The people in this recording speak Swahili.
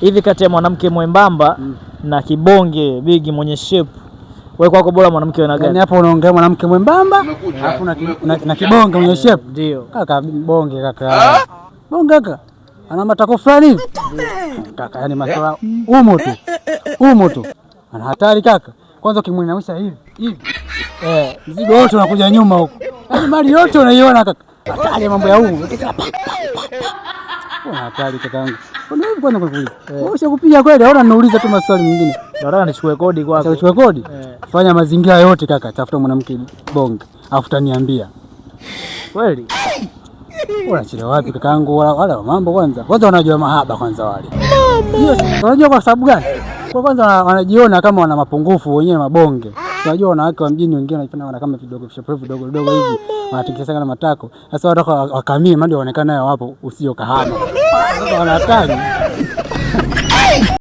Hivi kati ya mwanamke mwembamba na kibonge bigi mwenye shape, wewe kwako bora mwanamke ana gani? Yaani hapo unaongea mwanamke mwembamba alafu na kibonge mwenye shape. Ndio. Kaka bonge kaka. Bonge kaka. Ana matako fulani hivi. Kaka yani maswala umo tu. Ana hatari kaka. Kwanza ukimwinamisha hivi. Mzigo wote unakuja nyuma huko. Yaani mali yote unaiona kaka. Hatari mambo ya umo. Kuna hatari kakaangu. Kuna hivi kwanza kukuuliza. Wewe ushakupiga kweli au unaniuliza tu maswali mengine? Nataka nichukue kodi kwako. Nichukue kodi? Fanya mazingira yote kaka, tafuta mwanamke bonge. Alafu utaniambia. Kweli? Unachelewa wapi kakaangu? Wala mambo kwanza. Kwanza wanajua mahaba kwanza wale. Hiyo unajua kwa sababu gani? Kwa kwanza wanajiona kama wana mapungufu wenyewe mabonge. Unajua wanawake wa mjini wengine wanajifanya wana kama vidogo vidogo hivi. Wanatikisa sana matako. Sasa wanataka wakamie mali waonekane nao hapo usio kahama. Sasa wana hatari.